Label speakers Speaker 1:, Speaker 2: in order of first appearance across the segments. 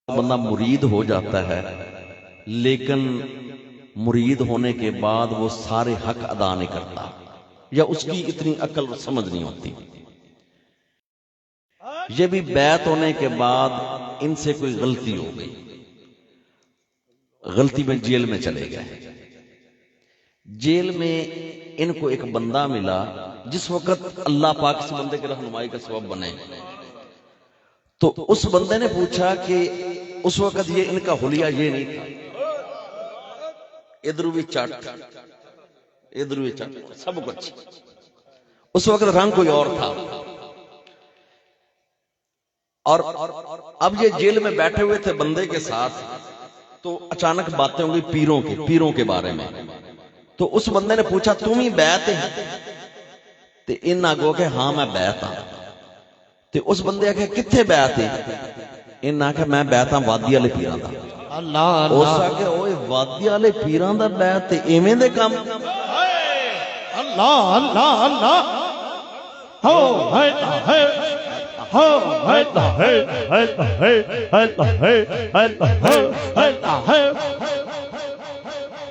Speaker 1: بندہ مرید ہو جاتا ہے لیکن مرید ہونے کے بعد وہ سارے حق ادا نہیں کرتا یا اس کی اتنی عقل اور سمجھ نہیں ہوتی. یہ بھی بیعت ہونے کے بعد ان سے کوئی غلطی ہو گئی, غلطی میں جیل میں چلے گئے. جیل میں ان کو ایک بندہ ملا جس وقت اللہ پاک اس بندے کے رہنمائی کا سبب بنے. تو اس بندے نے پوچھا کہ اس وقت یہ ان کا حلیہ یہ نہیں تھا, ادھر بھی چٹ ادھر بھی چٹ سب کچھ, اس وقت رنگ کوئی اور تھا. اور اب یہ جیل میں بیٹھے ہوئے تھے بندے کے ساتھ, تو اچانک باتیں ہوں گی پیروں کے بارے میں. تو اس بندے نے پوچھا تم ہی بیعت ہے؟ تو ان آگو کہ ہاں میں بیعت ہاں. تو اس بندے آگے کتھے بیعت ہے؟ ان آگے میں بیعت ہاں وادی والے پیراں دا. اللہ اس آگے اوے وادی والے پیراں دا بیعت تے ایویں دے کام.
Speaker 2: اللہ اللہ اللہ ہو ہے ہے ہو ہے ہے.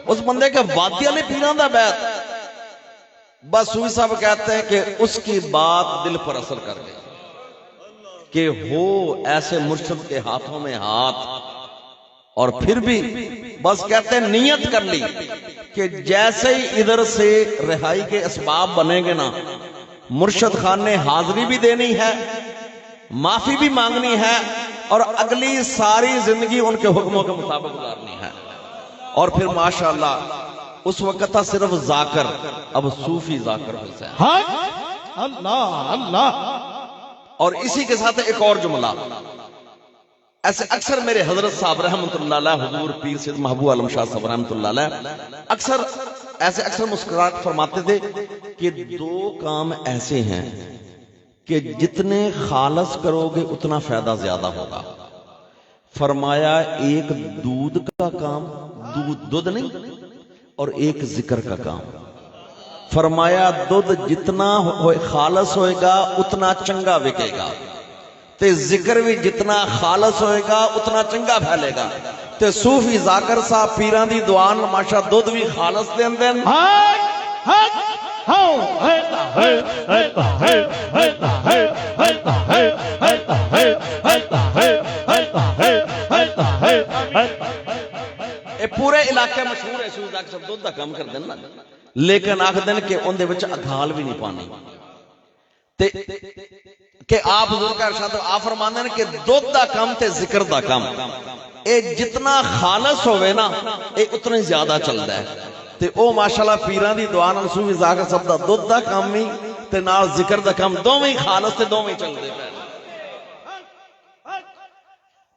Speaker 1: اس بندے کے وادی والے پیراں دا بیعت. بس سوئی صاحب کہتے ہیں کہ اس کی بات دل پر اثر کر گئی کہ ہو ایسے مرشد کے ہاتھوں میں ہاتھ. اور پھر بھی بس کہتے ہیں نیت کر لی کہ جیسے ہی ادھر سے رہائی کے اسباب بنیں گے نا, مرشد خان نے حاضری بھی دینی ہے, معافی بھی مانگنی ہے, اور اگلی ساری زندگی ان کے حکموں کے مطابق گزارنی ہے. اور پھر ماشاءاللہ اس وقت تھا صرف ذاکر, اب صوفی ذاکر حسین.
Speaker 2: اللہ اللہ.
Speaker 1: اور اسی کے ساتھ ایک اور جملہ, ایسے اکثر میرے حضرت صاحب رحمۃ اللہ علیہ, حضور پیر سید محبوب عالم شاہ صاحب رحمۃ اللہ علیہ, اکثر مسکراہٹ فرماتے تھے کہ دو کام ایسے ہیں کہ جتنے خالص کرو گے اتنا فائدہ زیادہ ہوگا. فرمایا ایک دودھ کا کام, دودھ نہیں, اور ایک ذکر کا کام. فرمایا دودھ جتنا خالص ہوئے گا اتنا چنگا بکے گا, تے ذکر بھی جتنا خالص ہوئے گا اتنا چنگا پھیلے گا. تے صوفی ذاکر صاحب پیران دی دعان ماشا دودھ بھی خالص دین دین. اے پورے علاقے مشہور ہے صوفی ذاکر صاحب دودھ دا کام کر دین نا, لیکن آکھ دین کہ ان دے وچ اگھال بھی نہیں پانی. تے کہ آپ حضور کا ارشاد آپ فرماندے ہیں کہ دودھ دا کام تے ذکر دا کام, اے جتنا خالص ہوئے نا اے اتنا زیادہ چلدا ہے. تے او ماشاءاللہ پیران دی دعا نال صوفی ذاکر صاحب دا دودھ دا کام بھی تے نال ذکر دا کام دوویں خالص تے دوویں چلدے پے.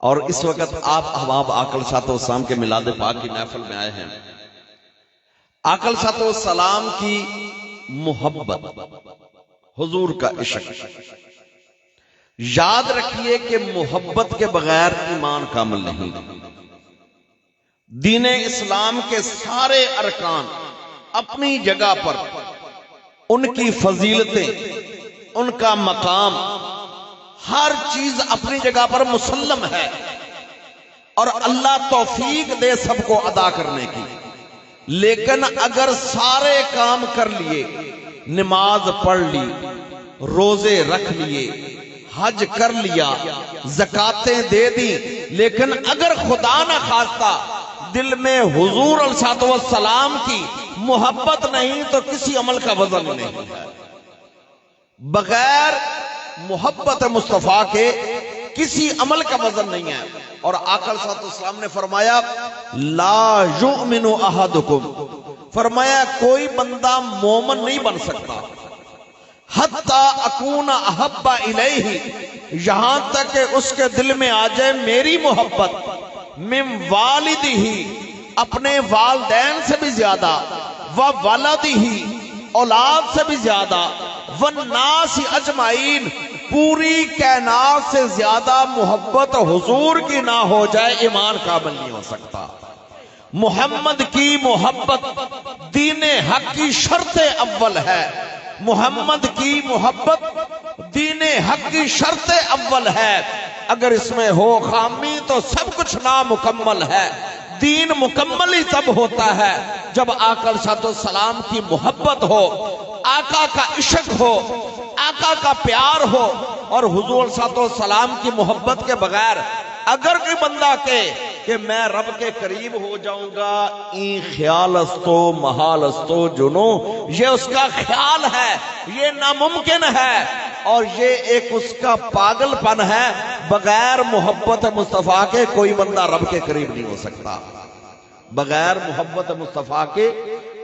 Speaker 1: اور اس وقت آپ احباب آقا صاحب السلام کے میلاد پاک کی محفل میں آئے ہیں. آقا صاحب السلام کی محبت, حضور کا عشق, یاد رکھیے کہ محبت کے بغیر ایمان کامل نہیں. دین اسلام کے سارے ارکان اپنی جگہ پر, ان کی فضیلتیں, ان کا مقام, ہر چیز اپنی جگہ پر مسلم ہے, اور اللہ توفیق دے سب کو ادا کرنے کی. لیکن اگر سارے کام کر لیے, نماز پڑھ لی, روزے رکھ لیے, حج کر لیا, زکاتیں دے دی, لیکن اگر خدا نہ خواستہ دل میں حضور علیہ السلام کی محبت نہیں تو کسی عمل کا وزن نہیں ہے. بغیر محبت مصطفیٰ کے کسی عمل کا وزن نہیں ہے. اور آقا صلی اللہ علیہ وسلم نے فرمایا لا یؤمن احدکم, فرمایا کوئی بندہ مومن نہیں بن سکتا حتی اکون احب الیہ, یہاں تک کہ اس کے دل میں آ جائے میری محبت, من والدہ, اپنے والدین سے بھی زیادہ, وولدہ, اولاد سے بھی زیادہ, والناس اجمعین, پوری کائنات سے زیادہ محبت حضور کی نہ ہو جائے ایمان کامل نہیں ہو سکتا. محمد کی محبت دین حق کی شرط اول ہے, محمد کی محبت دین حق کی شرط اول ہے. اگر اس میں ہو خامی تو سب کچھ نامکمل ہے۔ دین مکمل ہی تب ہوتا ہے جب آقا علیہ السلام کی محبت ہو، آقا کا عشق ہو، آقا کا پیار ہو۔ اور حضور صلی اللہ علیہ وسلم کی محبت کے بغیر اگر کوئی بندہ کہ میں رب کے قریب ہو جاؤں گا، این خیال استو محال استو جنو، یہ اس کا خیال ہے، یہ ناممکن ہے، اور یہ ایک اس کا پاگل پن ہے۔ بغیر محبت مصطفیٰ کے کوئی بندہ رب کے قریب نہیں ہو سکتا۔ بغیر محبت مصطفیٰ کے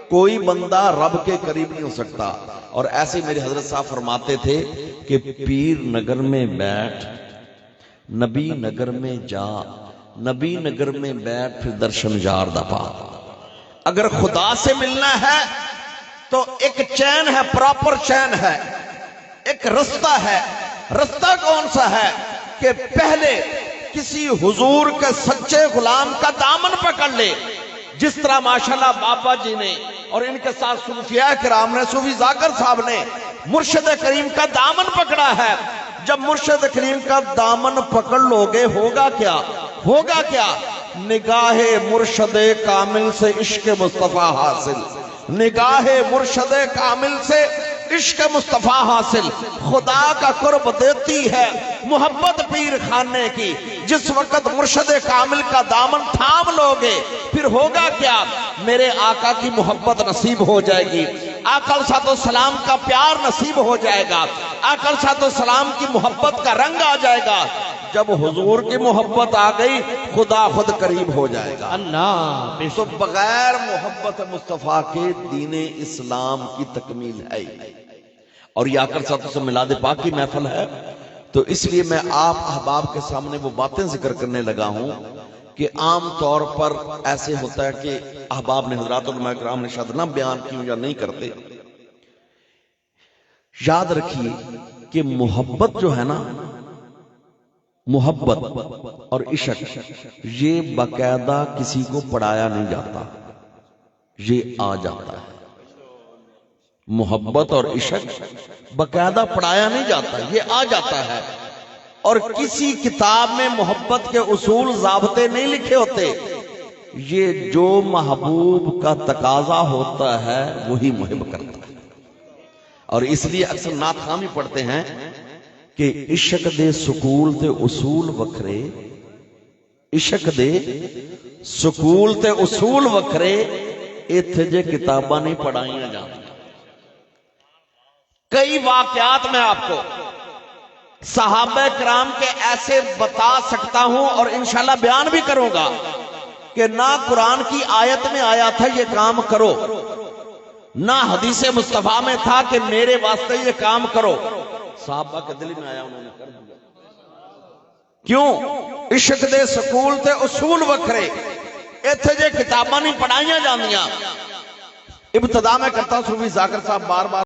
Speaker 1: کوئی بندہ رب کے قریب نہیں ہو سکتا۔ اور ایسے میرے حضرت صاحب فرماتے تھے کہ پیر نگر میں بیٹھ، نبی نگر میں جا، نبی نگر میں بیٹھ، پھر درشن یار دا پا۔ اگر خدا سے ملنا ہے تو ایک چین ہے، پراپر چین ہے، ایک رستہ ہے۔ رستہ کون سا ہے؟ کہ پہلے کسی حضور کے سچے غلام کا دامن پکڑ لے، جس طرح ماشاءاللہ بابا جی نے اور ان کے ساتھ صوفیاء کرام نے، صوفی ذاکر صاحب نے مرشد کریم کا دامن پکڑا ہے۔ جب مرشد کریم کا دامن پکڑ لوگے ہوگا کیا؟ ہوگا کیا؟ نگاہ مرشد کامل سے عشق مصطفیٰ حاصل، نگاہ مرشد کامل سے عشق مصطفیٰ حاصل۔ خدا کا قرب دیتی ہے محبت پیر خانے کی۔ جس وقت مرشد کامل کا دامن تھام لوگے پھر ہوگا کیا؟ میرے آقا کی محبت نصیب ہو جائے گی، آقا علیہ السلام کا پیار نصیب ہو جائے گا، آقا علیہ السلام کی محبت کا رنگ آ جائے گا۔ جب حضور کی محبت آ گئی خدا خود قریب ہو جائے گا۔
Speaker 2: اللہ
Speaker 1: تو بغیر محبت مصطفیٰ کے دین اسلام کی تکمیل ہے۔ اور یہ آقا صلی اللہ علیہ وسلم میلاد پاک کی محفل ہے، تو اس لیے میں آپ احباب کے سامنے وہ باتیں ذکر کرنے لگا ہوں کہ عام طور پر ایسے ہوتا ہے کہ احباب نے، حضرات علماء کرام نے شاید نہ بیان کیوں یا نہیں کرتے۔ یاد رکھیے کہ محبت جو ہے نا، محبت اور عشق، یہ باقاعدہ کسی کو پڑھایا نہیں جاتا، یہ آ جاتا ہے۔ محبت اور عشق باقاعدہ پڑھایا نہیں جاتا، یہ آ جاتا ہے۔ اور کسی کتاب میں محبت کے اصول ضابطے نہیں لکھے ہوتے، یہ جو محبوب کا تقاضا ہوتا ہے وہی محب کرتا ہے۔ اور اس لیے اکثر نعت خواں بھی پڑھتے ہیں کہ عشق دے سکول تے اصول وکھرے، عشق دے سکول تے اصول وکھرے، ایتھے جے کتاباں نہیں پڑھائیاں جاندیاں۔ کئی واقعات میں آپ کو صحابہ کرام کے ایسے بتا سکتا ہوں اور انشاءاللہ بیان بھی کروں گا کہ نہ قرآن کی آیت میں آیا تھا یہ کام کرو، نہ حدیث مصطفیٰ میں تھا کہ میرے واسطے یہ کام کرو، صحابہ کے دل میں آیا، انہوں نے کر دیا۔ کیوں؟ عشق دے سکول تے اصول وکھرے، ایتھے جے کتاباں نہیں پڑھائیاں جاندیاں۔ ابتدا میں کرتا ہوں، صوفی ذاکر صاحب بار بار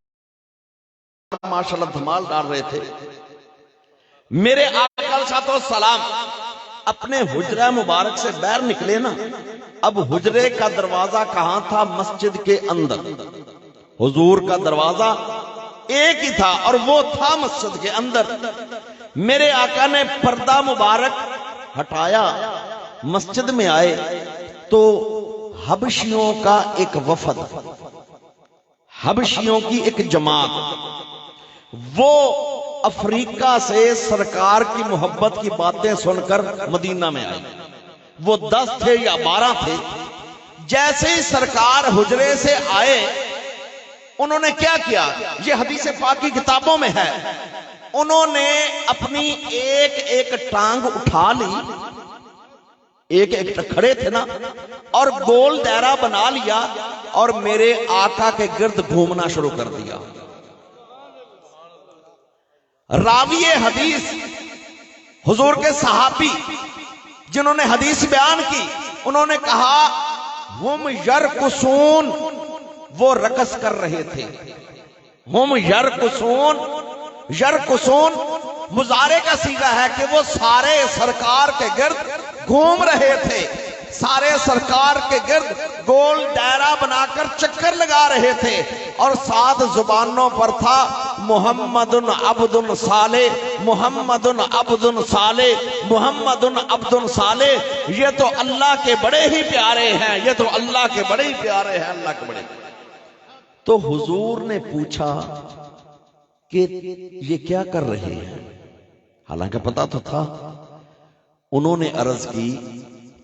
Speaker 1: ماشاءاللہ دھمال ڈال رہے تھے۔ میرے آقا علیہ السلام اپنے حجرہ مبارک سے باہر نکلے نا، اب حجرے کا دروازہ کہاں تھا؟ مسجد کے اندر۔ حضور کا دروازہ ایک ہی تھا اور وہ تھا مسجد کے اندر۔ میرے آقا نے پردہ مبارک ہٹایا، مسجد میں آئے تو حبشیوں کا ایک وفد، حبشیوں کی ایک جماعت، وہ افریقہ سے سرکار کی محبت کی باتیں سن کر مدینہ میں آئی۔ وہ 10 تھے یا 12 تھے۔ جیسے ہی سرکار حجرے سے آئے، انہوں نے کیا کیا؟ یہ حدیث پاک کی کتابوں میں ہے۔ انہوں نے اپنی ایک ایک ٹانگ اٹھا لی، ایک ایک کھڑے تھے نا، اور گول دائرہ بنا لیا اور میرے آقا کے گرد گھومنا شروع کر دیا۔ راوی حدیث، حضور کے صحابی جنہوں نے حدیث بیان کی، انہوں نے کہا ہم یرقصون، وہ رقص کر رہے تھے۔ ہم یرقصون، یرقصون مضارع کا صیغہ ہے کہ وہ سارے سرکار کے گرد گھوم رہے تھے، سارے سرکار کے گرد گول دائرہ بنا کر چکر لگا رہے تھے، اور ساتھ زبانوں پر تھا محمد عبد صالح، محمد عبد صالح، محمد عبد صالح، یہ تو اللہ کے بڑے ہی پیارے ہیں، یہ تو اللہ کے بڑے ہی پیارے ہیں، اللہ کے بڑے۔ تو حضور نے پوچھا کہ یہ کیا کر رہے ہیں؟ حالانکہ پتا تو تھا۔ انہوں نے عرض کی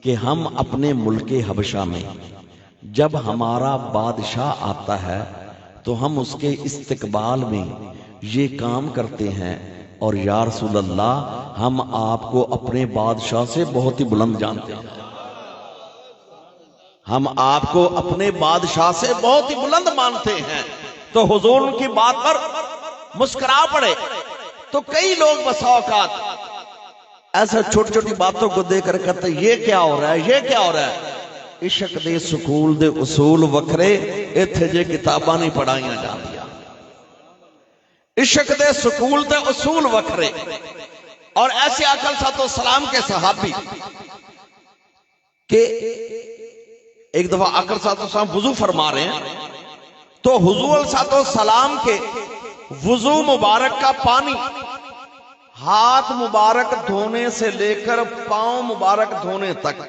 Speaker 1: کہ ہم اپنے ملک حبشہ میں جب ہمارا بادشاہ آتا ہے تو ہم اس کے استقبال میں یہ کام کرتے ہیں، اور یا رسول اللہ ہم آپ کو اپنے بادشاہ سے بہت ہی بلند جانتے ہیں، ہم آپ کو اپنے بادشاہ سے بہت ہی بلند مانتے ہیں۔ تو حضور ان کی بات پر مسکرا پڑے۔ تو کئی لوگ بسا اوقات ایسا چھوٹی چھوٹی باتوں کو دے کر کہتے ہیں یہ کیا ہو رہا ہے، یہ کیا ہو رہا ہے۔ عشق دے سکول دے اصول وکھرے، ایتھے جے کتاباں نہیں پڑھائیاں جاندیاں۔ عشق دے سکول دے اصول وکھرے۔ اور ایسے آقا علیہ الصلوۃ والسلام کے صحابی کہ ایک دفعہ آقا علیہ الصلوۃ والسلام وضو فرما رہے ہیں، تو حضور علیہ الصلوۃ والسلام کے وضو مبارک کا پانی ہاتھ مبارک دھونے سے لے کر پاؤں مبارک دھونے تک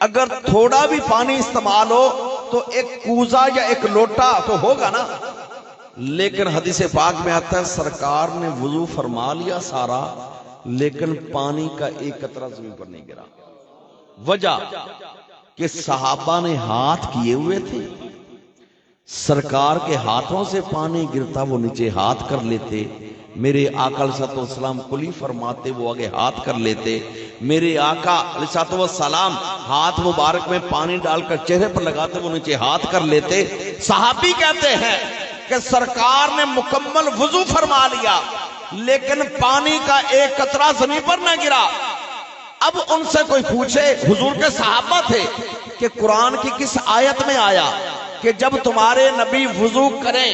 Speaker 1: اگر تھوڑا بھی پانی استعمال ہو تو ایک کوزہ یا ایک لوٹا تو ہوگا نا، لیکن حدیث پاک میں آتا ہے سرکار نے وضو فرما لیا سارا، لیکن پانی کا ایک قطرہ زمین پر نہیں گرا۔ وجہ کہ صحابہ نے ہاتھ کیے ہوئے تھے، سرکار کے ہاتھوں سے پانی گرتا وہ نیچے ہاتھ کر لیتے، میرے آقا علیہ الصلوۃ والسلام کلی فرماتے وہ آگے ہاتھ کر لیتے، میرے آقا علیہ الصلوۃ والسلام ہاتھ مبارک میں پانی ڈال کر چہرے پر لگاتے وہ نیچے ہاتھ کر لیتے۔ صحابی کہتے ہیں کہ سرکار نے مکمل وضو فرما لیا لیکن پانی کا ایک قطرہ زمین پر نہ گرا۔ اب ان سے کوئی پوچھے، حضور کے صحابہ تھے، کہ قرآن کی کس آیت میں آیا کہ جب تمہارے نبی وضو کریں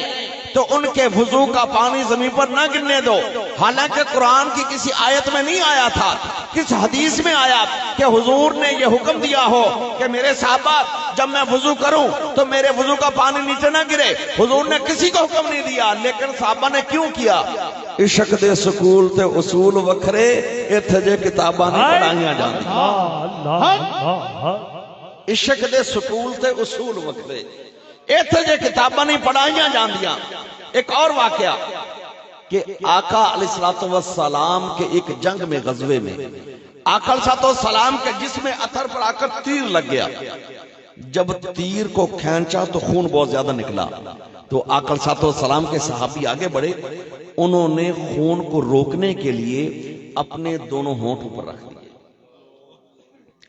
Speaker 1: تو ان کے وضو کا پانی زمین پر نہ گرنے دو؟ حالانکہ قرآن کی کسی آیت میں نہیں آیا تھا، کس حدیث میں آیا کہ حضور نے یہ حکم دیا ہو کہ میرے صحابہ جب میں وضو کروں تو میرے وضو کا پانی نیچے نہ گرے؟ حضور نے کسی کو حکم نہیں دیا، لیکن صحابہ نے کیوں کیا؟ عشق دے سکول تے اصول وکھرے، ایتھے جے کتاباں نہیں پڑھائیاں جاندیاں۔ عشق دے سکول تے اصول وکھرے، ایتھے جے کتاباں نہیں پڑھائیاں جاندیاں۔ ایک اور واقعہ کہ آقا علیہ الصلوۃ والسلام کے ایک جنگ میں غزوے میں آقا علیہ الصلوۃ والسلام کے جسم اطہر پر آ کر تیر لگ گیا۔ جب تیر کو کھینچا تو خون بہت زیادہ نکلا، تو آقا علیہ الصلوۃ والسلام کے صحابی آگے بڑھے، انہوں نے خون کو روکنے کے لیے اپنے دونوں ہونٹوں پر رکھ دیے،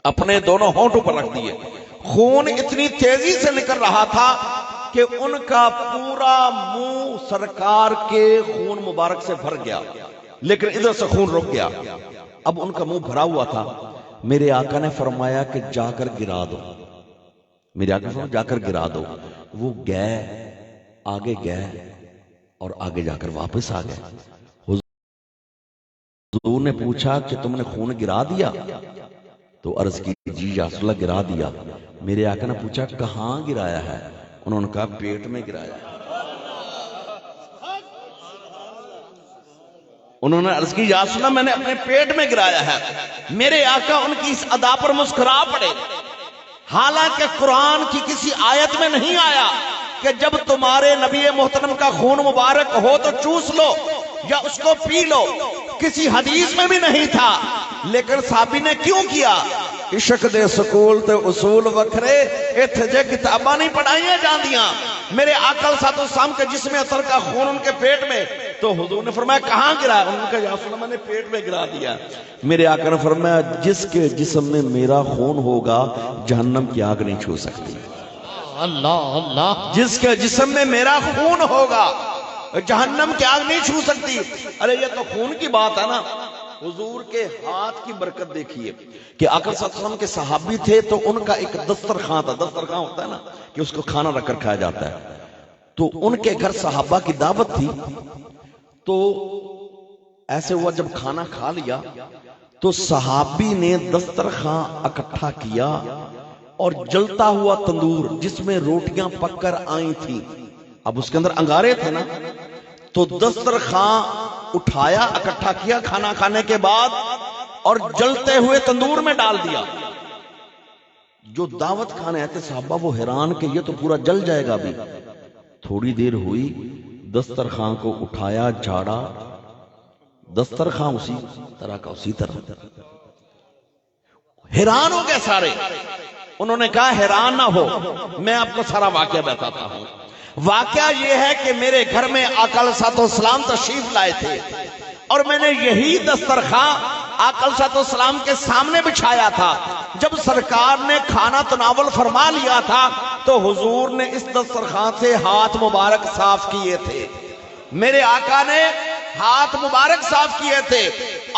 Speaker 1: اپنے دونوں ہونٹوں پر رکھ دیے۔ خون اتنی تیزی سے نکل رہا تھا کہ ان کا پورا منہ سرکار کے خون مبارک سے بھر گیا، لیکن ادھر سے خون رک گیا۔ اب ان کا منہ بھرا ہوا تھا، میرے آقا نے فرمایا کہ جا کر گرا دو، میرے آقا نے فرمایا جا کر گرا دو۔ وہ گئے، آگے گئے اور آگے جا کر واپس آ گئے۔ حضور نے پوچھا کہ تم نے خون گرا دیا؟ تو عرض کی جی یا رسول اللہ گرا دیا۔ میرے آقا نے پوچھا کہاں گرایا ہے؟ انہوں نے کہا پیٹ میں گرایا ہے۔ انہوں نے عرض کی یا رسول اللہ میں نے اپنے پیٹ میں گرایا ہے۔ میرے آقا ان کی اس ادا پر مسکرا پڑے، حالانکہ قرآن کی کسی آیت میں نہیں آیا کہ جب تمہارے نبی محترم کا خون مبارک ہو تو چوس لو یا اس کو پی لو، کسی حدیث میں بھی نہیں تھا، لیکن صحابی نے کیوں کیا؟ عشق دے سکول تے اصول وکھرے، ایتھے جے کتاباں نہیں پڑھائیاں جاندیاں۔ میرے آقا علیہ الصلوۃ والسلام کے جسم اطہر کا خون ان کے پیٹ میں، تو حضور نے فرمایا کہاں گرا؟ انہوں نے کہا یا رسول اللہ میں نے پیٹ میں گرا دیا۔ میرے آقا نے فرمایا جس کے جسم میں میرا خون ہوگا جہنم کی آگ نہیں چھو سکتی۔
Speaker 2: اللہ اللہ،
Speaker 1: جس کے جسم میں میرا خون ہوگا جہنم کی آگ نہیں چھو سکتی۔ ارے یہ تو خون کی بات ہے نا۔ حضور کے ہاتھ کی برکت دیکھیے کہ آقا صلی اللہ علیہ وسلم کے صحابی تھے تو ان کا ایک دسترخوان تھا، دسترخوان ہوتا ہے نا کہ اس کو کھانا رکھ کر کھایا جاتا ہے، تو ان کے گھر صحابہ کی دعوت تھی۔ تو ایسے ہوا جب کھانا کھا لیا تو صحابی نے دسترخوان اکٹھا کیا اور جلتا ہوا تندور جس میں روٹیاں پک کر آئی تھیں، اب اس کے اندر انگارے تھے نا، تو دسترخوان اٹھایا، اکٹھا کیا کھانا کھانے کے بعد اور جلتے ہوئے تندور میں ڈال دیا۔ جو دعوت کھانے آتے صحابہ وہ حیران کہ یہ تو پورا جل جائے گا بھی۔ تھوڑی دیر ہوئی، دسترخوان کو اٹھایا، جھاڑا، دسترخوان اسی طرح کا اسی طرح۔ حیران ہو گئے سارے۔ انہوں نے کہا حیران نہ ہو، میں آپ کو سارا واقعہ بتاتا ہوں۔ واقعہ یہ ہے کہ میرے گھر میں آقا علیہ الصلوۃ والسلام تشریف لائے تھے اور میں نے یہی دسترخوان آقا علیہ الصلوۃ والسلام کے سامنے بچھایا تھا۔ جب سرکار نے کھانا تناول فرما لیا تھا تو حضور نے اس دسترخوان سے ہاتھ مبارک صاف کیے تھے۔ میرے آقا نے ہاتھ مبارک صاف کیے تھے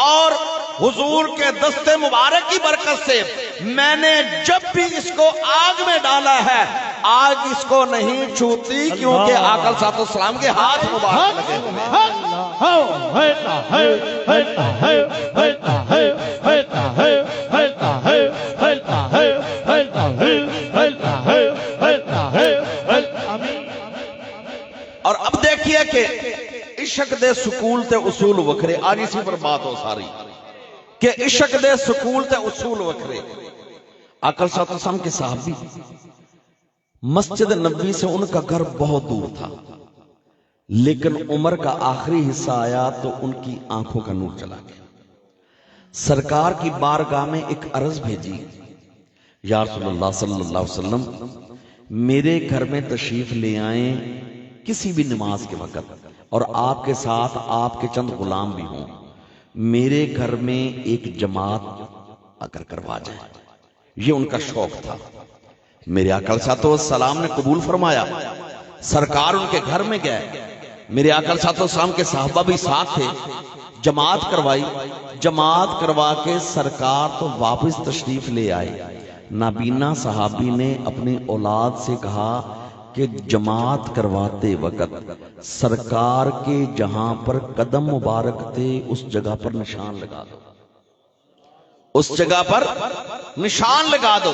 Speaker 1: اور حضور کے دستے مبارک کی برکت سے میں نے جب بھی اس کو آگ میں ڈالا ہے، آگ اس کو نہیں چھوتی کیونکہ آقا صلی اللہ علیہ وسلم کے ہاتھ مبارک لگے اور اب دیکھیے کہ عشق دے سکول تے اصول وکھرے، آج اسی پر بات ہو ساری کہ عشق دے سکول تے اصول وکھرے۔ آقا صلی اللہ علیہ وسلم کے صحابی، مسجد نبوی سے ان کا گھر بہت دور تھا، لیکن عمر کا آخری حصہ آیا تو ان کی آنکھوں کا نور چلا گیا۔ سرکار کی بارگاہ میں ایک عرض بھیجی، یا رسول اللہ صلی اللہ علیہ وسلم میرے گھر میں تشریف لے آئیں کسی بھی نماز کے وقت، اور آپ کے ساتھ آپ کے چند غلام بھی ہوں، میرے گھر میں ایک جماعت اگر کروا جائے۔ یہ ان کا شوق تھا۔ میرے آقا علیہ السلام نے قبول فرمایا، سرکار ان کے گھر میں گئے، میرے آقا علیہ السلام کے صحابہ بھی ساتھ تھے، جماعت کروائی، جماعت کروا کے سرکار تو واپس تشریف لے آئے۔ نابینا صحابی نے اپنی اولاد سے کہا کہ جماعت کرواتے وقت سرکار کے جہاں پر قدم مبارک تھے اس جگہ پر نشان لگا دو، اس جگہ پر نشان لگا دو۔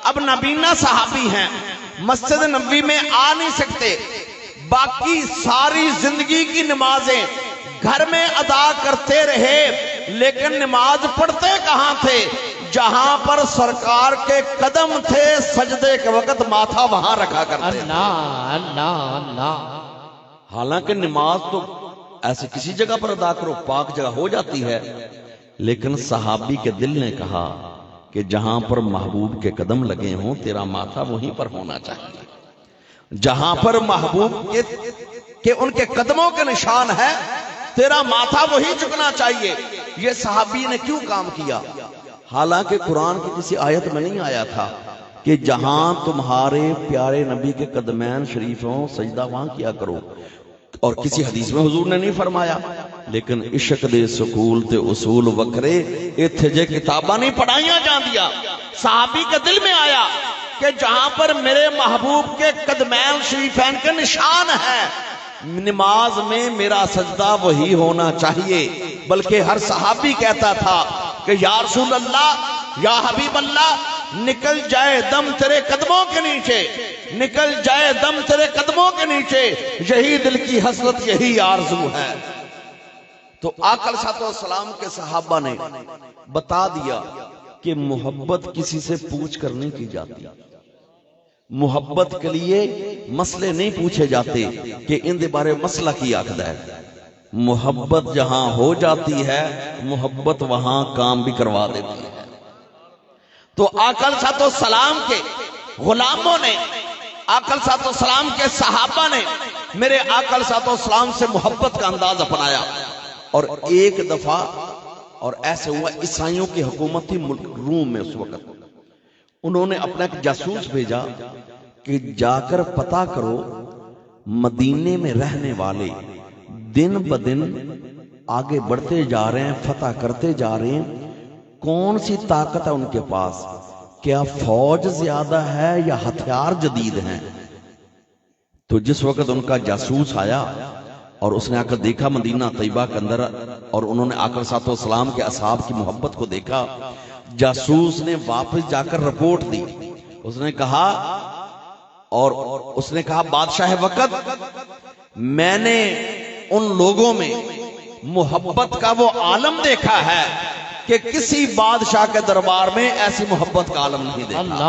Speaker 1: اب نابینا صحابی ہیں، مسجد نبوی میں آ نہیں سکتے، باقی ساری زندگی کی نمازیں گھر میں ادا کرتے رہے، لیکن نماز پڑھتے کہاں تھے؟ جہاں پر سرکار کے قدم تھے، سجدے کے وقت ماتھا وہاں رکھا کرتے۔ اللہ اللہ اللہ۔ حالانکہ نماز تو ایسے کسی جگہ پر ادا کرو، پاک جگہ ہو جاتی ہے، لیکن صحابی کے دل نے کہا کہ جہاں پر محبوب کے قدم لگے ہوں تیرا ماتھا وہیں پر ہونا چاہیے۔ جہاں پر محبوب کے ان کے قدموں کے نشان ہے تیرا ماتھا وہی جھکنا چاہیے۔ یہ صحابی نے کیوں کام کیا؟ حالانکہ قرآن کی کسی آیت میں نہیں آیا تھا کہ جہاں تمہارے پیارے نبی کے قدمین شریف ہوں سجدہ وہاں کیا کرو، اور کسی حدیث میں حضور نے نہیں فرمایا۔ لیکن عشق دے سکول تے اصول وکھرے، ایتھے جے کتاباں نہیں پڑھائیاں جان دیا۔ صحابی کے دل میں آیا کہ جہاں پر میرے محبوب کے قدمین شریفین کے نشان ہے، نماز میں میرا سجدہ وہی ہونا چاہیے۔ بلکہ ہر صحابی کہتا تھا کہ یا رسول اللہ، یا حبیب اللہ، نکل جائے دم تیرے قدموں کے نیچے، نکل جائے دم تیرے قدموں کے نیچے، یہی دل کی حسرت، یہی آرزو ہے۔ تو آقا علیہ السلام کے صحابہ نے بتا دیا کہ محبت کسی سے پوچھ کر نہیں کی جاتی، محبت کے لیے مسئلے نہیں پوچھے جاتے کہ ان دے بارے مسئلہ کی آخد ہے۔ محبت جہاں ہو جاتی ہے محبت وہاں کام بھی کروا دیتی ہے۔ تو آقا علیہ السلام کے غلاموں نے، آقا علیہ السلام کے صحابہ نے میرے آقا علیہ السلام سے محبت کا انداز اپنایا۔ اور ایک دفعہ اور ایسے ہوا، عیسائیوں کی حکومت تھی ملک روم میں اس وقت، انہوں نے اپنا ایک جاسوس بھیجا کہ جا کر پتہ کرو مدینے میں رہنے والے دن بدن آگے بڑھتے جا رہے ہیں، فتح کرتے جا رہے ہیں، کون سی طاقت ہے ان کے پاس، کیا فوج زیادہ ہے یا ہتھیار جدید ہیں؟ تو جس وقت ان کا جاسوس آیا اور اس نے آ کر دیکھا مدینہ طیبہ کے اندر، اور انہوں نے آقا صلی اللہ علیہ وسلم کے اصحاب کی محبت کو دیکھا، جاسوس نے واپس جا کر رپورٹ دی۔ اس نے کہا بادشاہ وقت، میں نے ان لوگوں میں محبت کا وہ عالم دیکھا ہے کہ کسی بادشاہ کے دربار میں ایسی محبت کا عالم نہیں دیکھا.
Speaker 2: اللہ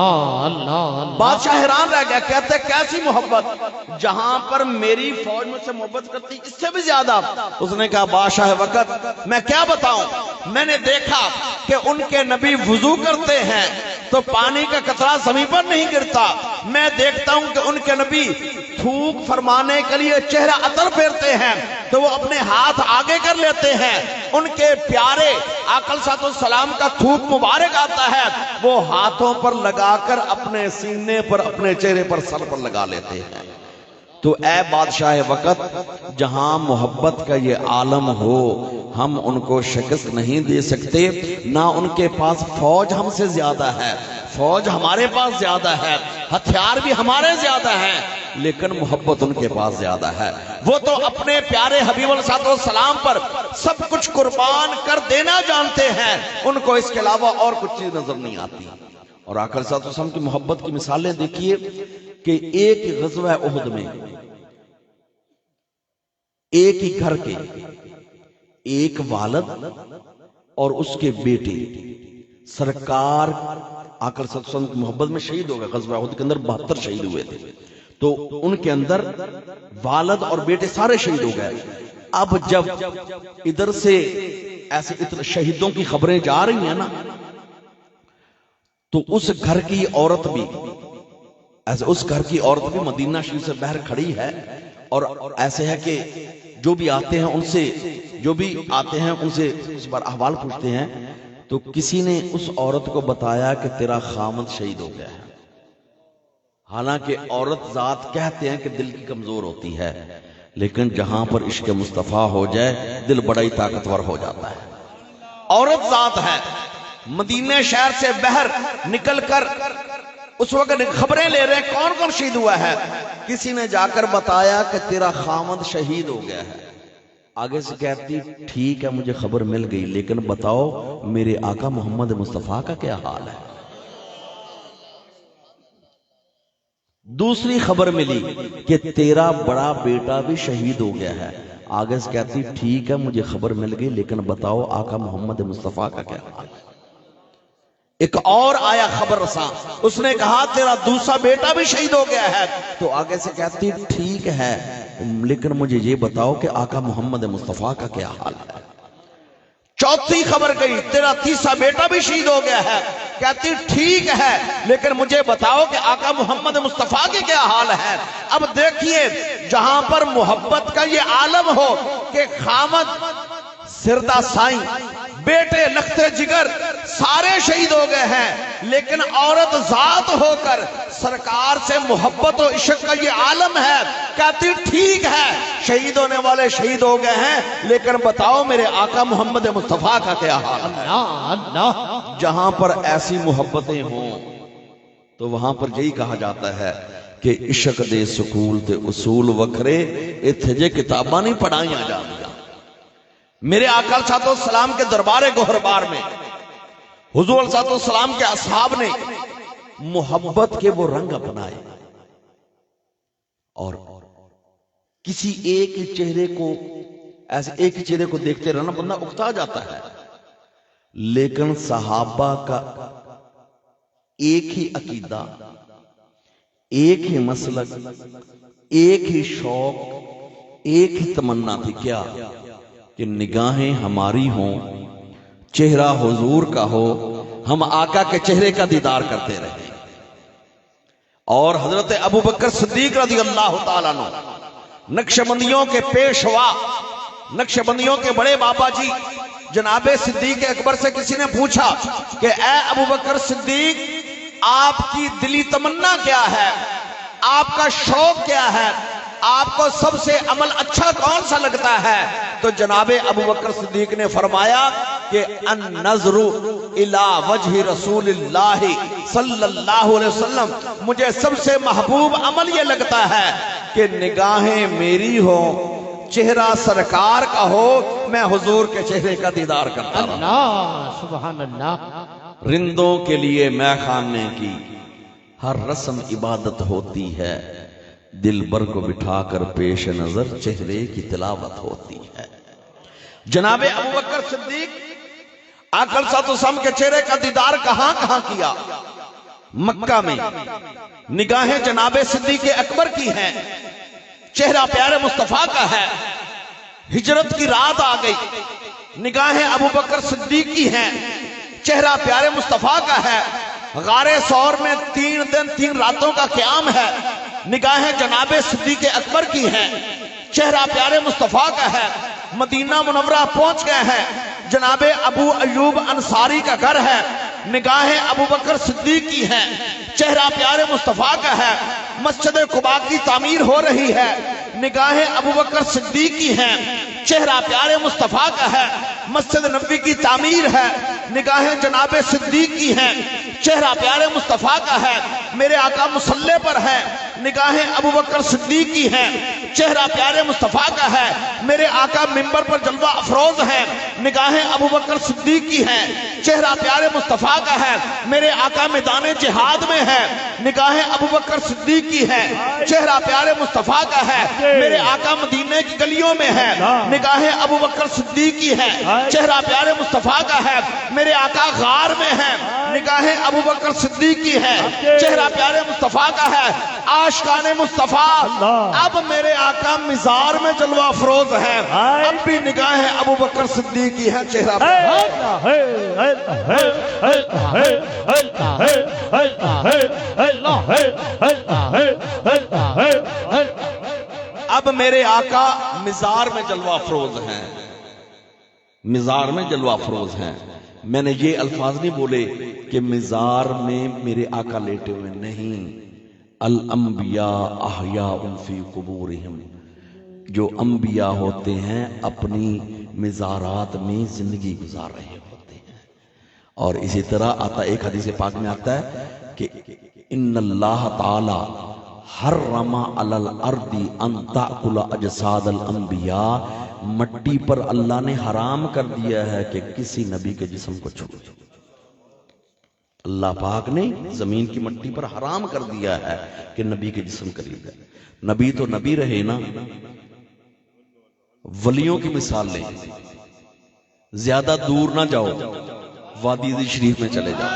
Speaker 2: اللہ اللہ.
Speaker 1: بادشاہ حیران رہ گیا, کہتے کیسی محبت, جہاں پر میری فوج مجھ سے محبت کرتی اس سے بھی زیادہ. اس نے کہا بادشاہ وقت میں کیا بتاؤں, میں نے دیکھا کہ ان کے نبی وضو کرتے ہیں تو پانی کا قطرہ زمین پر نہیں گرتا. میں دیکھتا ہوں کہ ان کے نبی تھوک فرمانے کے لیے چہرہ عطر پھیرتے ہیں تو وہ اپنے ہاتھ آگے کر لیتے ہیں. ان کے پیارے آقا صلی اللہ علیہ وسلم کا تھوک مبارک آتا ہے, وہ ہاتھوں پر لگا کر اپنے سینے پر, اپنے چہرے پر, سر پر لگا لیتے ہیں. تو اے بادشاہ وقت, جہاں محبت کا یہ عالم ہو ہم ان کو شکست نہیں دے سکتے. نہ ان کے پاس فوج ہم سے زیادہ ہے, فوج ہمارے پاس زیادہ ہے, ہتھیار بھی ہمارے زیادہ ہیں, لیکن محبت ان کے پاس زیادہ ہے. وہ تو اپنے پیارے حبیب علیہ السلام پر سب کچھ قربان کر دینا جانتے ہیں, ان کو اس کے علاوہ اور کچھ چیز نظر نہیں آتی. اور آقا علیہ السلام کی محبت کی مثالیں دیکھیے کہ ایک غزوہ احد میں ایک ہی گھر کے ایک والد اور اس کے بیٹے سرکار آقا علیہ السلام کی محبت میں شہید ہو گئے. غزوہ احد کے اندر 72 شہید ہوئے تھے, تو ان کے اندر والد اور بیٹے سارے شہید ہو گئے. اب جب ادھر سے ایسے شہیدوں کی خبریں جا رہی ہیں نا, تو اس گھر کی عورت بھی مدینہ شریف سے باہر کھڑی ہے, اور ایسے ہے کہ جو بھی آتے ہیں ان سے اس بار احوال پوچھتے ہیں, تو کسی نے اس عورت کو بتایا کہ تیرا خامد شہید ہو گیا ہے. حالانکہ عورت ذات کہتے ہیں کہ دل کی کمزور ہوتی ہے, لیکن جہاں پر عشق مصطفیٰ ہو جائے دل بڑا ہی طاقتور ہو جاتا ہے. عورت ذات ہے, مدینہ شہر سے باہر نکل کر اس وقت خبریں لے رہے ہیں کون کون شہید ہوا ہے. کسی نے جا کر بتایا کہ تیرا خامد شہید ہو گیا ہے. آگے سے کہتی ٹھیک ہے مجھے خبر مل گئی, لیکن بتاؤ میرے آقا محمد مصطفیٰ کا کیا حال ہے. دوسری خبر ملی کہ تیرا بڑا بیٹا بھی شہید ہو گیا ہے. آگے سے کہتی ٹھیک ہے مجھے خبر مل گئی, لیکن بتاؤ آقا محمد مصطفیٰ کا کیا حال ہے. ایک اور آیا خبر رساں, اس نے کہا تیرا دوسرا بیٹا بھی شہید ہو گیا ہے. تو آگے سے کہتی ٹھیک ہے, لیکن مجھے یہ بتاؤ کہ آقا محمد مصطفیٰ کا کیا حال ہے. چوتھی خبر گئی تیرا تیسرا بیٹا بھی شہید ہو گیا ہے. کہتی ٹھیک ہے, لیکن مجھے بتاؤ کہ آقا محمد مصطفیٰ کی کیا حال ہے. اب دیکھیے جہاں پر محبت کا یہ عالم ہو کہ خامد سردہ سائیں, بیٹے لختے جگر سارے شہید ہو گئے ہیں, لیکن عورت ذات ہو کر سرکار سے محبت و عشق کا یہ عالم ہے. کہتی ٹھیک ہے شہید ہونے والے شہید ہو گئے ہیں, لیکن بتاؤ میرے آقا محمد مصطفیٰ کا کیا حال ہے. جہاں پر ایسی محبتیں ہوں تو وہاں پر یہی کہا جاتا ہے کہ عشق دے سکول تے اصول وکھرے, اتھے جے کتاباں نہیں پڑھائیاں جاندیاں. میرے آقا علیہ السلام کے دربار گوہربار میں حضور علیہ السلام کے اصحاب نے محبت کے وہ رنگ اپنائے, اور کسی ایک ہی چہرے کو ایسے ایک ہی چہرے کو دیکھتے رہنا بندہ اکتا جاتا ہے, لیکن صحابہ کا ایک ہی عقیدہ, ایک ہی مسلک, ایک ہی شوق, ایک ہی تمنا تھی. کیا کہ نگاہیں ہماری ہوں, چہرہ حضور کا ہو, ہم آقا کے چہرے کا دیدار کرتے رہیں. اور حضرت ابو بکر صدیق رضی اللہ تعالیٰ عنہ نقشبندیوں کے پیشوا, نقشبندیوں کے بڑے بابا جی جناب صدیق اکبر سے کسی نے پوچھا کہ اے ابو بکر صدیق آپ کی دلی تمنا کیا ہے, آپ کا شوق کیا ہے, آپ کو سب سے عمل اچھا کون سا لگتا ہے. تو جناب ابو بکر صدیق نے فرمایا کہ النظر الی وجہ رسول اللہ صلی اللہ علیہ وسلم, مجھے سب سے محبوب عمل یہ لگتا ہے کہ نگاہیں میری ہوں, چہرہ سرکار کا ہو, میں حضور کے چہرے کا دیدار کرتا ہوں.
Speaker 2: اللہ سبحان اللہ.
Speaker 1: رندوں کے لیے میخانے کی ہر رسم عبادت ہوتی ہے, دل بر کو بٹھا کر پیش نظر چہرے کی تلاوت ہوتی ہے۔ جناب ابوبکر صدیق آقا صلی اللہ علیہ وسلم کے چہرے کا دیدار کہاں کہاں کیا؟ مکہ میں نگاہیں جناب صدیق اکبر کی ہیں، چہرہ پیارے مصطفیٰ کا ہے۔ ہجرت کی رات آ گئی، نگاہیں ابوبکر صدیق کی ہیں، چہرہ پیارے مصطفیٰ کا ہے۔ غار ثور میں 3 دن 3 راتوں کا قیام ہے، نگاہیں جناب صدیق اکبر کی ہیں، چہرہ پیارے مصطفیٰ کا ہے۔ مدینہ منورہ پہنچ گئے ہیں، جناب ابو ایوب انصاری کا گھر ہے، نگاہیں ابوبکر صدیق کی ہیں، چہرہ پیارے مصطفیٰ کا ہے۔ مسجد قباء کی تعمیر ہو رہی ہے، نگاہیں ابوبکر صدیق کی ہیں، چہرہ پیارے مصطفیٰ کا ہے۔ مسجد نبوی کی تعمیر ہے، نگاہیں جناب صدیق کی ہیں، چہرہ پیارے مصطفیٰ کا ہے۔ میرے آقا مصلی پر ہیں، نگاہیں ابوبکر صدیق کی ہیں، چہرہ پیارے مصطفیٰ کا ہے۔ میرے آقا منبر پر جلوہ افروز ہیں، نگاہیں ابوبکر صدیق کی ہیں، چہرہ پیارے مصطفیٰ کا ہے۔ میرے آقا میدان جہاد میں ہیں، نگاہیں ابوبکر صدیق کی ہیں، چہرہ پیارے مصطفیٰ کا ہے۔ میرے آقا مدینے کی گلیوں میں ہیں، نگاہیں ابوبکر صدیق کی ہیں، چہرہ پیارے مصطفیٰ کا ہے۔ میرے آقا غار میں ہیں، نگاہیں ابوبکر صدیق کی ہیں، چہرہ پیارے مصطفیٰ کا ہے۔ عاشقان مصطفیٰ اب میرے آقا مزار میں جلوہ افروز ہیں، اب بھی نگاہیں ابوبکر صدیق کی ہیں، چہرہ اب میرے آقا مزار میں جلوہ افروز ہیں، مزار میں جلوہ افروز ہیں۔ میں نے یہ الفاظ نہیں بولے کہ مزار میں میرے آقا لیٹے ہوئے، نہیں۔ الانبیاء احیاء فی قبورہم، جو انبیاء ہوتے ہیں اپنی مزارات میں زندگی گزار رہے ہوتے ہیں۔ اور اسی طرح آتا ایک حدیث پاک میں آتا ہے کہ ان اللہ تعالی حرم علی الارض ان تأکل اجساد الانبیاء، مٹی پر اللہ نے حرام کر دیا ہے کہ کسی نبی کے جسم کو چھوڑے۔ اللہ پاک نے زمین کی مٹی پر حرام کر دیا ہے کہ نبی کے جسم قریب ہے۔ نبی تو نبی رہے نا، ولیوں کی مثال لیں، زیادہ دور نہ جاؤ، وادی عزیز شریف میں چلے جاؤ،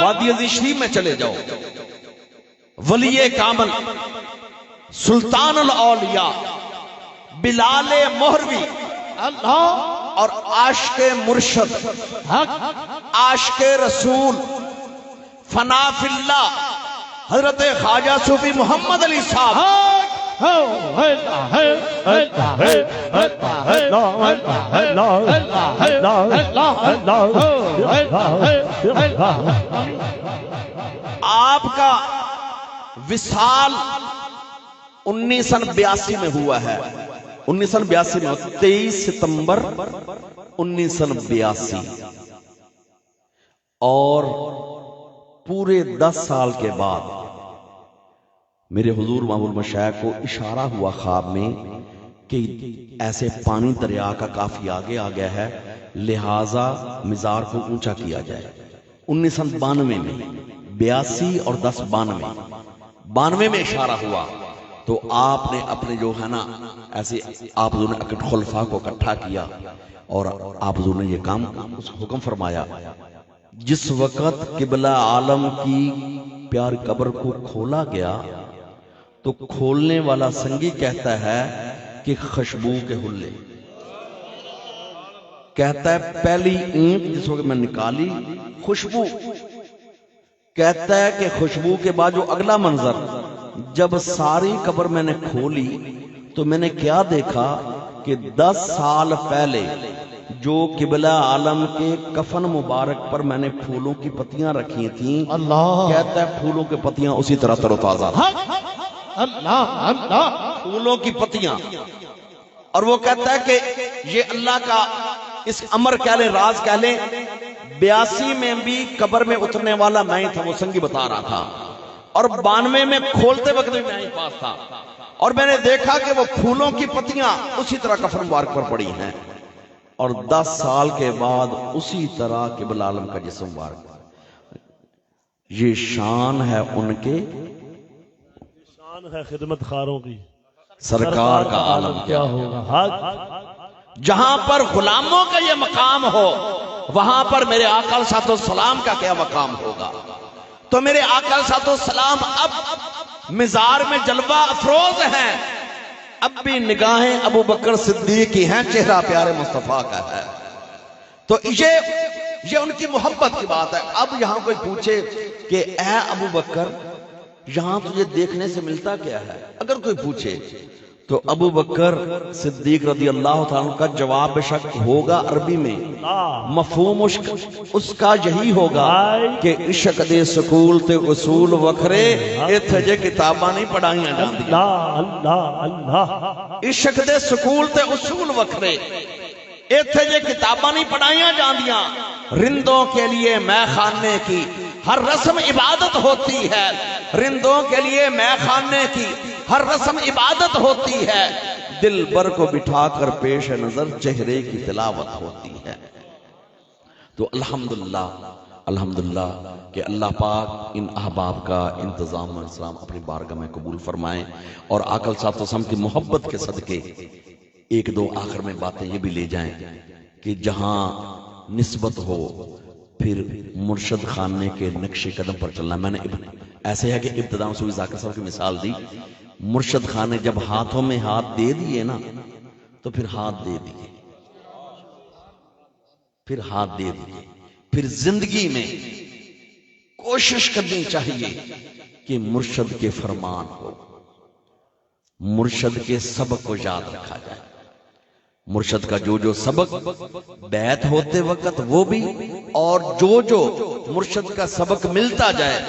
Speaker 1: وادی عزیز شریف میں چلے جاؤ، ولی کامل سلطان الاولیاء بلال مہروی اور عاشق مرشد عاشق رسول فنا فی اللہ حضرت خواجہ صوفی محمد علی صاحب آپ کا وصال 1982 میں ہوا ہے، 1982 میں 23 ستمبر 1982، اور پورے 10 سال کے بعد میرے حضور امام المشائخ کو اشارہ ہوا خواب میں کہ ایسے پانی دریا کا کافی آگے آ گیا ہے، لہٰذا مزار کو اونچا کیا جائے۔ 1992 میں 82 اور 10 92 میں اشارہ ہوا، تو آپ نے اپنے جو ہے نا ایسے آپ حضور نے خلفاء کو اکٹھا کیا اور آپ حضور نے یہ کام حکم فرمایا۔ جس وقت قبلہ عالم کی پیار قبر کو کھولا گیا تو کھولنے والا سنگی کہتا ہے کہ خوشبو کے حلے، کہتا ہے پہلی اینٹ جس وقت میں نکالی خوشبو، کہتا ہے کہ خوشبو کے بعد جو اگلا منظر، جب ساری قبر میں نے کھولی تو میں نے کیا دیکھا کہ 10 سال پہلے جو قبلہ عالم کے کفن مبارک پر میں نے پھولوں کی پتیاں رکھی تھیں، اللہ کہتا ہے پھولوں کی پتیاں اسی طرح تر و تازہ، اللہ پھولوں کی پتیاں۔ اور وہ کہتا ہے کہ یہ اللہ کا اس امر کہہ لیں، راز کہہ لیں، 82 میں بھی قبر میں اترنے والا میں ہی تھا، وہ سنگی بتا رہا تھا، اور 92 میں کھولتے وقت بھی میں ہی پاس تھا، اور میں نے دیکھا کہ وہ پھولوں کی پتیاں اسی طرح کفن مبارک پر پڑی ہیں، اور 10 سال کے بعد اسی طرح قبلہ عالم کا جسم مبارک۔ یہ شان ہے ان کے
Speaker 2: ہے خدمت خاروں کی
Speaker 1: سرکار کا عالم
Speaker 2: کیا ہوگا. حق
Speaker 1: جہاں پر غلاموں کا یہ مقام ہو وہاں پر میرے آقا علیہ السلام کا کیا مقام ہوگا. تو میرے آقا علیہ السلام اب مزار میں جلوہ افروز ہیں، اب بھی نگاہیں ابو بکر صدیق کی ہیں، چہرہ پیارے مصطفیٰ کا ہے. تو یہ ان کی محبت کی بات ہے. اب یہاں کوئی پوچھے کہ اے ابو بکر یہاں تجھے دیکھنے سے ملتا کیا ہے، اگر کوئی پوچھے تو ابو بکر صدیق رضی اللہ تعالیٰ کا جواب بے شک ہوگا عربی میں، مفہوم اس کا یہی ہوگا کہ عشق دے سکول تے اصول وکھرے ایتھے جے کتاباں نہیں پڑھائیاں جاندیاں.
Speaker 2: اللہ اللہ
Speaker 1: عشق دے سکول تے اصول وکھرے ایتھے جے کتاباں نہیں پڑھائیاں جاندیاں. رندوں کے لیے مے خانے کی ہر رسم عبادت ہوتی ہے، رندوں کے لیے مے خانے کی ہر رسم عبادت ہوتی ہے، دل بر کو بٹھا کر پیش نظر چہرے کی تلاوت ہوتی ہے. تو الحمدللہ کہ اللہ پاک ان احباب کا انتظام اسلام اپنی بارگاہ میں قبول فرمائیں، اور آقا صلی اللہ علیہ وسلم کی محبت کے صدقے ایک دو آخر میں باتیں یہ بھی لے جائیں کہ جہاں نسبت ہو پھر مرشد خانے کے نقش قدم پر چلنا. میں نے ایسے ہے کہ ابتدا میں ذاکر صاحب کی مثال دی، مرشد خانے جب ہاتھوں میں ہاتھ دے دیے نا تو پھر ہاتھ دے دیے، پھر ہاتھ دے دیے. پھر زندگی میں کوشش کرنی چاہیے کہ مرشد کے فرمان ہو، مرشد کے سبق کو یاد رکھا جائے. مرشد کا جو سبق بیعت ہوتے وقت وہ بھی، اور جو مرشد کا سبق ملتا جائے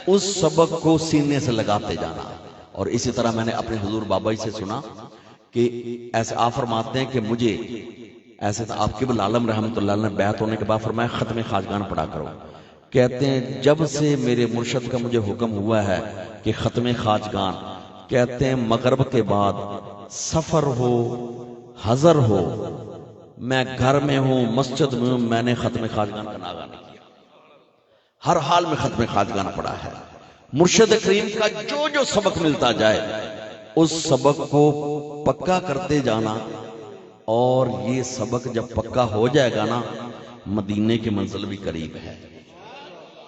Speaker 1: اس سبق کو سینے سے لگاتے جانا. اور اسی طرح میں نے اپنے حضور بابا جی سے سنا کہ ایسے آپ فرماتے ہیں کہ مجھے ایسے آپ قبل عالم رحمت اللہ نے بیعت ہونے کے بعد فرمایا ختم خواجگان پڑھا کرو. کہتے ہیں جب سے میرے مرشد کا مجھے حکم ہوا ہے کہ ختم خواجگان، کہتے ہیں مغرب کے بعد سفر ہو حضر ہو، میں گھر میں ہوں مسجد میں ہوں، میں نے ختم خواجگان کا ناغہ نہیں کیا، ہر حال میں ختم خواجگان پڑھا ہے. مرشد کریم کا جو سبق ملتا جائے اس سبق کو پکا کرتے جانا، اور یہ سبق جب پکا ہو جائے گا نا مدینے کی منزل بھی قریب ہے.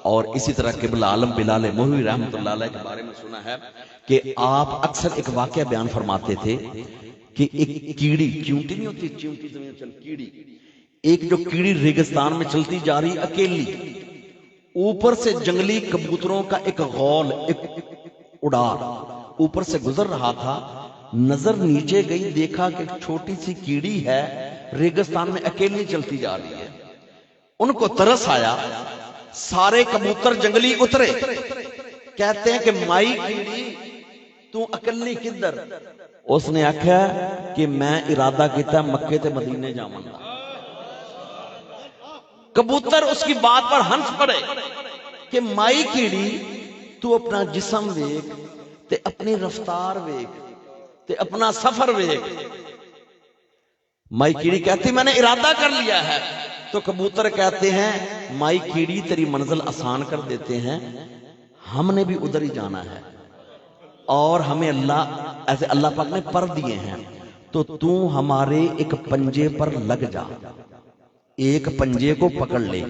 Speaker 1: اور اسی طرح قبلہ عالم بلال مہروی رحمت اللہ علیہ کے بارے میں سنا ہے کہ آپ اکثر ایک واقعہ بیان فرماتے تھے کہ ایک کیڑی، چیونٹی نہیں ہوتی، چیونٹی زمین چل کیڑی، ایک جو کیڑی ریگستان میں چلتی جا رہی اکیلی، اوپر سے جنگلی کبوتروں کا ایک غول، ایک اڑار اوپر سے گزر رہا تھا. نظر نیچے گئی، دیکھا کہ ایک چھوٹی سی کیڑی ہے ریگستان میں اکیلی چلتی جا رہی ہے. ان کو ترس آیا، سارے کبوتر جنگلی اترے. کہتے ہیں کہ مائی کیڑی تو اکلی کدھر؟ اس نے آکھا کہ میں ارادہ کیتا مکے تے مدینے جاواں گا. کبوتر اس کی بات پر ہنس پڑے کہ مائی کیڑی تو اپنا جسم ویک تے اپنی رفتار ویک تے اپنا سفر ویک. مائی کیڑی کہتی میں نے ارادہ کر لیا ہے. تو کبوتر کہتے ہیں مائی کیڑی تیری منزل آسان کر دیتے ہیں، ہم نے بھی ادھر ہی جانا ہے، اور ہمیں ایسے اللہ پاک نے پر دیے ہیں، تو ہمارے ایک پنجے پر لگ جا، ایک پنجے کو پکڑ لے.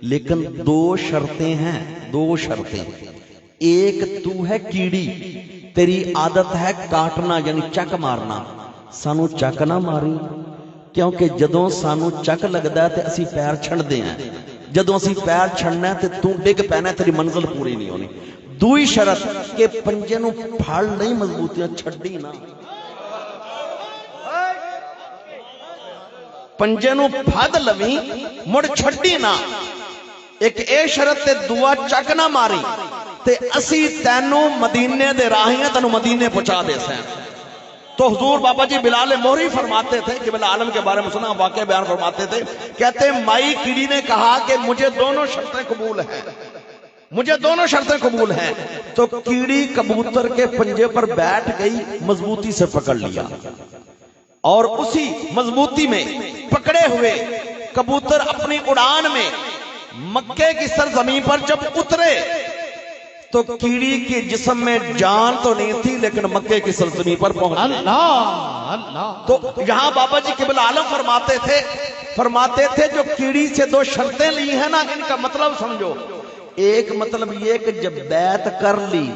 Speaker 1: لیکن دو شرطیں ہیں، دو شرطیں. ایک تو ہے کیڑی، تیری عادت ہے کاٹنا یعنی چک مارنا، سانو چک نہ ماری، کیونکہ جدوں سانو چک لگدا ہے تے اسی پیر چھڑدے ہیں، جدوں اسی پیر چھڑنا ہے تے تو ڈگ پینا ہے، تیری منزل پوری نہیں ہونی. دوئی شرط کہ پنجے نو پھاڑ نہیں مضبوطیاں چھڑی نہ، پنجے نو پھد لویں مڑ چھڑی نہ. ایک اے شرط تے دعا چک نہ ماری تے اسی تینوں مدینے دے راہیاں تینوں مدینے پہنچا دے سیں. تو حضور بابا جی بلال مہری فرماتے تھے کہ بلال عالم کے بارے میں سنا واقعہ بیان فرماتے تھے، کہتے ہیں مائی کیڑی نے کہا کہ مجھے دونوں شرطیں قبول ہیں، مجھے دونوں شرطیں قبول ہیں. تو کیڑی کبوتر کے پنجے پر بیٹھ گئی، مضبوطی سے پکڑ لیا، اور اسی مضبوطی میں پکڑے ہوئے کبوتر اپنی اڑان میں مکے کی سرزمین پر جب اترے تو کیڑی کے جسم میں جان تو نہیں تھی لیکن مکے کی سرزمین پر پہنچ گئی۔
Speaker 2: اللہ اللہ
Speaker 1: تو یہاں بابا جی قبلہ عالم فرماتے تھے جو کیڑی سے دو شرطیں لی ہیں نا، ان کا مطلب سمجھو۔ ایک مطلب یہ کہ جب بیعت کر لی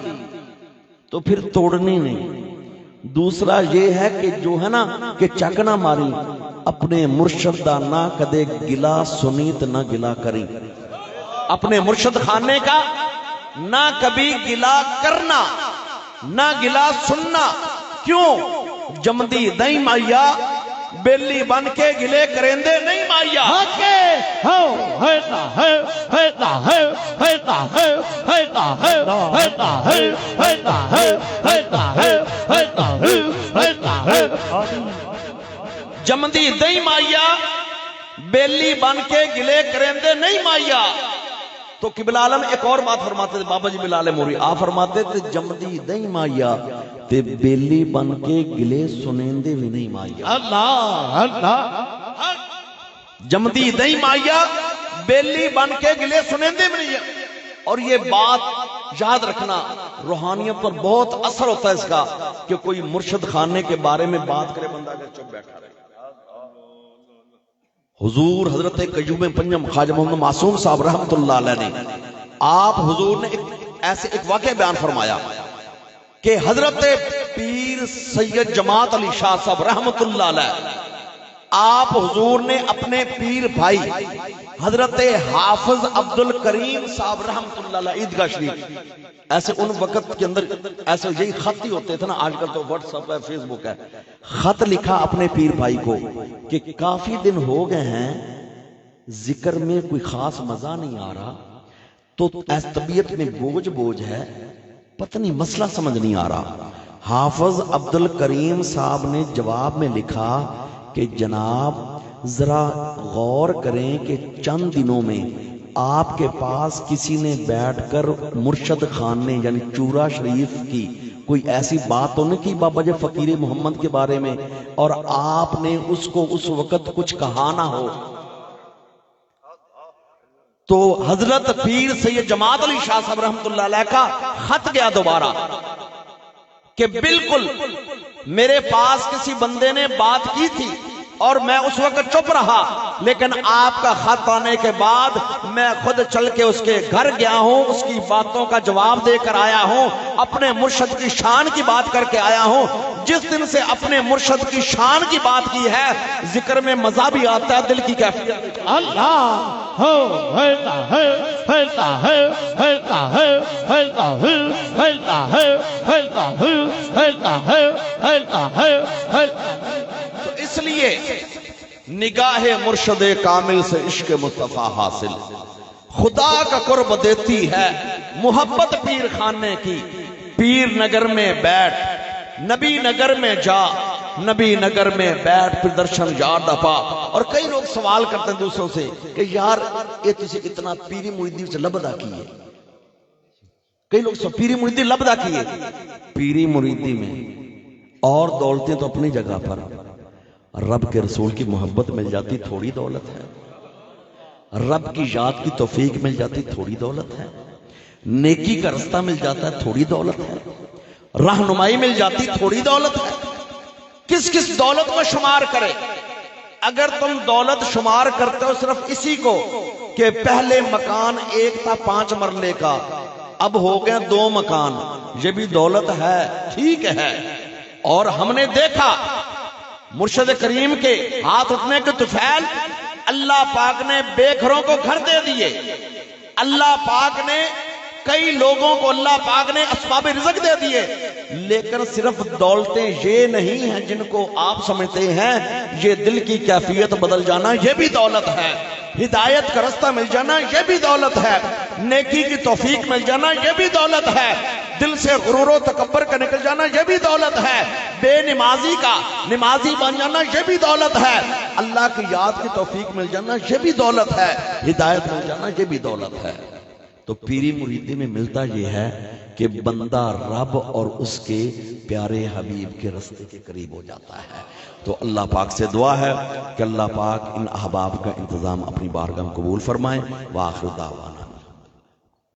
Speaker 1: تو پھر توڑنی نہیں۔ دوسرا یہ ہے کہ جو ہے نا کہ چک نہ ماری، اپنے مرشد دا نہ کدے گلا سنیت نہ گلا کری، اپنے مرشد خانے کا نہ کبھی گلا کرنا نہ گلا سننا۔ کیوں؟ جمدی دئی مائیا بیلی بن کے گلے کرندے نہیں مائیا۔ جمدی دئی مائیا بیلی بن کے گلے کرندے نہیں مائیا۔ تو قبلہ عالم ایک اور بات فرماتے تھے، بابا جی بلال موری آپ فرماتے تھے جمدی دئی مائیا تے بیلی بن کے گلے سنیندے بھی نہیں مائیا۔
Speaker 2: اللہ اللہ
Speaker 1: جمدی دئی مائیا بیلی بن کے گلے سنیندے بھی نہیں۔ اور یہ بات یاد رکھنا، روحانیت پر بہت اثر ہوتا ہے اس کا کہ کوئی مرشد خانے کے بارے میں بات کرے بندہ اگر چپ بیٹھا رہے۔ حضور حضرت قیوم پنجم خواجہ محمد معصوم صاحب رحمت اللہ علیہ نے آپ حضور نے ایسے ایک واقعہ بیان فرمایا کہ حضرت پیر سید جماعت علی شاہ صاحب رحمت اللہ علیہ آپ حضور نے اپنے پیر بھائی حضرت حافظ عبد الکریم صاحب رحمت اللہ علیہ عیدگاہ شریف، ایسے ان وقت کے اندر ایسے یہی خط ہی ہوتے تھے نا، آج کل تو واٹس ایپ ہے فیس بک ہے، خط لکھا اپنے پیر بھائی کو کہ کافی دن ہو گئے ہیں ذکر میں کوئی خاص مزہ نہیں آ رہا، تو ایس طبیعت میں بوجھ ہے، پتہ نہیں مسئلہ سمجھ نہیں آ رہا۔ حافظ عبد الکریم صاحب نے جواب میں لکھا کہ جناب ذرا غور کریں کہ چند دنوں میں آپ کے پاس کسی نے بیٹھ کر مرشد خان نے یعنی چورا شریف کی کوئی ایسی بات تو نہیں کی بابا جی فقیر محمد کے بارے میں، اور آپ نے اس کو اس وقت کچھ کہا نہ ہو۔ تو حضرت پیر سید جماعت علی شاہ صاحب رحمت اللہ علیہ کا خط گیا دوبارہ کہ بالکل میرے پاس کسی بندے نے بات کی تھی اور میں اس وقت چپ رہا، لیکن آپ کا خط آنے کے بعد میں خود چل کے اس کے گھر گیا ہوں، اس کی باتوں کا جواب دے کر آیا ہوں، اپنے مرشد کی شان کی بات کر کے آیا ہوں۔ جس دن سے اپنے مرشد کی شان کی بات کی ہے ذکر میں مزہ بھی آتا ہے، دل کی کیفیت
Speaker 2: اللہ ہو ہلتا ہے ہلتا ہے ہلتا ہے ہلتا ہے ہلتا ہے ہلتا ہے ہلتا ہے ہلتا ہے ہلتا ہے۔
Speaker 1: تو اس لیے نگاہ مرشد کامل سے عشق مصطفیٰ حاصل، خدا کا قرب دیتی ہے محبت پیر خانے کی۔ پیر نگر میں بیٹھ نبی نگر میں جا، نبی نگر میں بیٹھ پھر درشن یاد پا۔ اور کئی لوگ سوال کرتے ہیں دوسروں سے کہ یار یہ تسی اتنا پیری مریدی سے لبدا کیے، کئی لوگ پیری مریدی لبدا کیے۔ پیری مریدی میں اور دولتیں تو اپنی جگہ پر، رب کے رسول کی محبت مل جاتی تھوڑی دولت ہے، رب کی یاد کی توفیق مل جاتی تھوڑی دولت ہے، نیکی کا رستہ مل جاتا ہے تھوڑی دولت ہے، رہنمائی مل جاتی تھوڑی دولت ہے۔ کس کس دولت کو شمار کرے؟ اگر تم دولت شمار کرتے ہو صرف اسی کو کہ پہلے مکان ایک تھا 5 مرلے کا، اب ہو گئے 2 مکان، یہ بھی دولت ہے، ٹھیک ہے۔ اور ہم نے دیکھا مرشد کریم کے ہاتھ اٹھنے کے طفیل اللہ پاک نے بے گھروں کو گھر دے دیے، اللہ پاک نے کئی لوگوں کو اللہ پاک نے اسباب رزق دے دیے، لیکن صرف دولتیں یہ نہیں ہیں جن کو آپ سمجھتے ہیں، یہ دل کی کیفیت بدل جانا یہ بھی دولت ہے، ہدایت کا رستہ مل جانا یہ بھی دولت ہے، نیکی کی توفیق مل جانا یہ بھی دولت ہے، دل سے غرور و تکبر کا نکل جانا یہ بھی دولت ہے، بے نمازی کا نمازی بن جانا یہ بھی دولت ہے، اللہ کی یاد کی توفیق مل جانا یہ بھی دولت ہے، ہدایت مل جانا یہ بھی دولت ہے۔ تو پیری مریدی میں ملتا یہ ہے کہ بندہ رب اور اس کے پیارے حبیب کے رستے کے قریب ہو جاتا ہے۔ تو اللہ پاک سے دعا ہے کہ اللہ پاک ان احباب کا انتظام اپنی بارگاہ میں قبول فرمائے۔ وآخر دعوانا